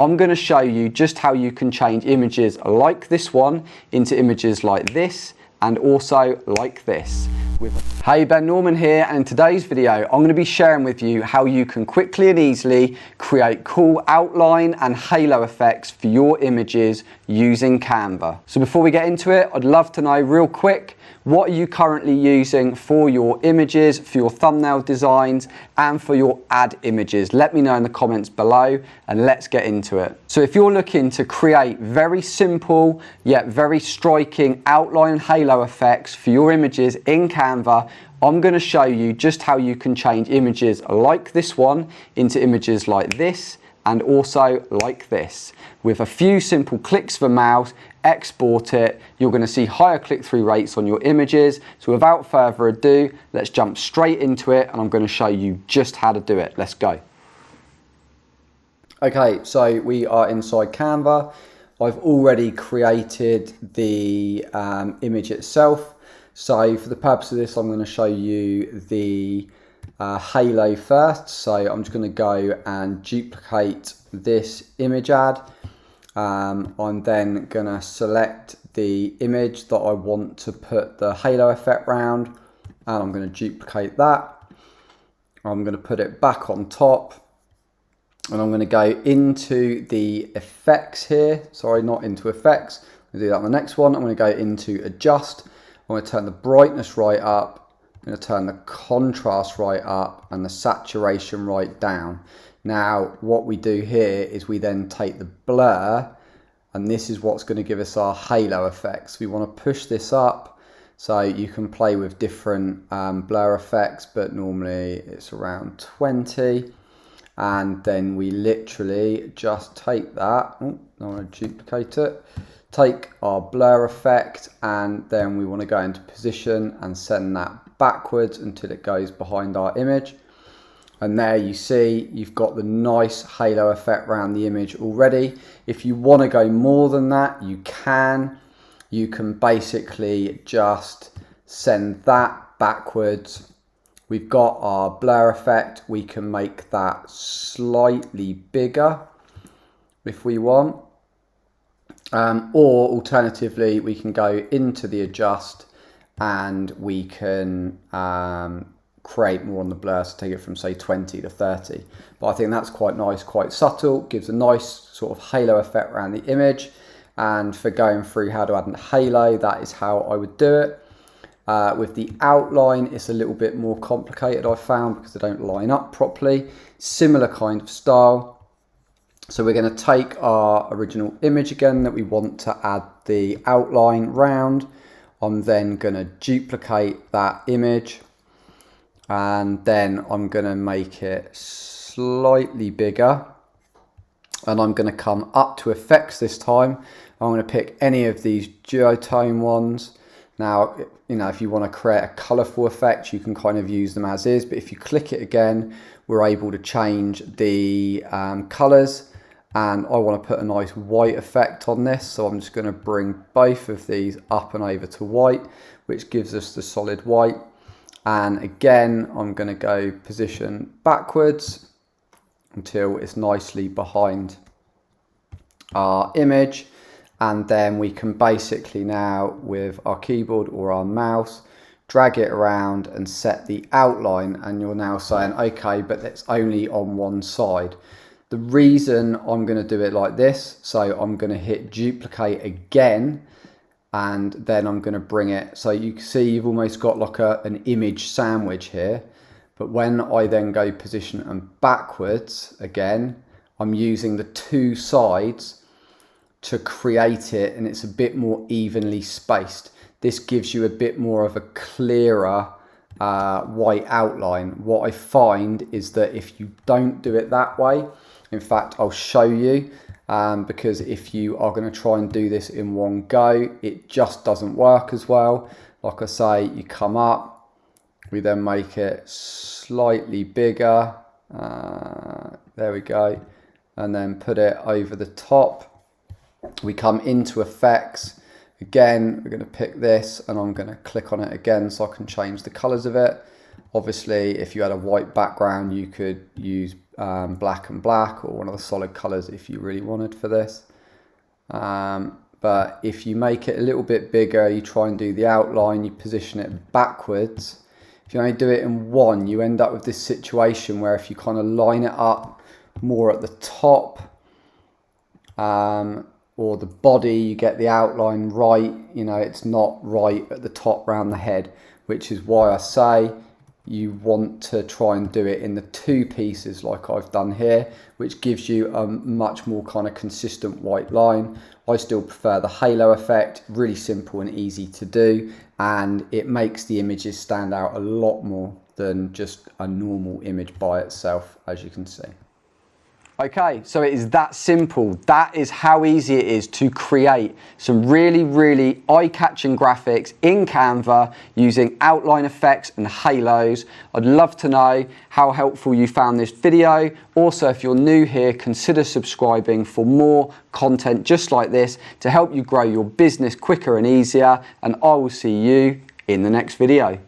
I'm going to show you just how you can change images like this one into images like this and also like this. Hey, Ben Norman here, and in today's video I'm going to be sharing with you how you can quickly and easily create cool outline and halo effects for your images using Canva. So before we get into it, I'd love to know real quick, what are you currently using for your images, for your thumbnail designs and for your ad images? Let me know in the comments below and let's get into it. So if you're looking to create very simple yet very striking outline and halo effects for your images in Canva, I'm going to show you just how you can change images like this one into images like this and also like this. With a few simple clicks of a mouse, export it, you're going to see higher click-through rates on your images. So without further ado, let's jump straight into it and I'm going to show you just how to do it. Let's go. Okay, so we are inside Canva. I've already created the image itself. So for the purpose of this, I'm going to show you the halo first. So I'm just going to go and duplicate this image ad. I'm then going to select the image that I want to put the halo effect round, and I'm going to duplicate that. I'm going to put it back on top, and I'm going to go into the effects here. Sorry, not into effects. I'm going to do that on the next one. I'm going to go into adjust. I'm going to turn the brightness right up. I'm going to turn the contrast right up and the saturation right down. Now, what we do here is we then take the blur, and this is what's going to give us our halo effects. We want to push this up, so you can play with different blur effects, but normally it's around 20. And then we literally just take that, I want to duplicate it, take our blur effect, and then we want to go into position and send that backwards until it goes behind our image. And there you see, you've got the nice halo effect around the image already. If you want to go more than that, you can. You can basically just send that backwards. We've got our blur effect. We can make that slightly bigger if we want. Or alternatively, we can go into the adjust and we can create more on the blur, so take it from say 20 to 30. But I think that's quite nice, quite subtle, gives a nice sort of halo effect around the image. And for going through how to add a halo, that is how I would do it. With the outline, it's a little bit more complicated, I found, because they don't line up properly. Similar kind of style. So we're going to take our original image again that we want to add the outline round. I'm then going to duplicate that image, and then I'm going to make it slightly bigger, and I'm going to come up to effects this time. I'm going to pick any of these duotone ones. Now, you know, if you want to create a colorful effect, you can kind of use them as is, but if you click it again, we're able to change the colors, and I want to put a nice white effect on this. So I'm just going to bring both of these up and over to white, which gives us the solid white. And again, I'm going to go position backwards until it's nicely behind our image. And then we can basically now, with our keyboard or our mouse, drag it around and set the outline. And you're now saying, okay, but it's only on one side. The reason I'm going to do it like this, so I'm going to hit duplicate again, and then I'm going to bring it, so you can see you've almost got like an image sandwich here. But when I then go position and backwards again, I'm using the two sides to create it, and it's a bit more evenly spaced. This gives you a bit more of a clearer white outline. What I find is that if you don't do it that way, in fact, I'll show you, because if you are going to try and do this in one go, it just doesn't work as well. Like I say, you come up, we then make it slightly bigger, there we go, and then put it over the top. We come into effects, again, we're going to pick this, and I'm going to click on it again so I can change the colors of it. Obviously, if you had a white background, you could use black and black, or one of the solid colors if you really wanted for this. But if you make it a little bit bigger, you try and do the outline, you position it backwards. If you only do it in one, you end up with this situation where if you kind of line it up more at the top or the body, you get the outline right. You know, it's not right at the top round the head, which is why I say you want to try and do it in the two pieces like I've done here, which gives you a much more kind of consistent white line. I still prefer the halo effect, really simple and easy to do, and it makes the images stand out a lot more than just a normal image by itself, as you can see. Okay, so it is that simple. That is how easy it is to create some really, really eye-catching graphics in Canva using outline effects and halos. I'd love to know how helpful you found this video. Also, if you're new here, consider subscribing for more content just like this to help you grow your business quicker and easier. And I will see you in the next video.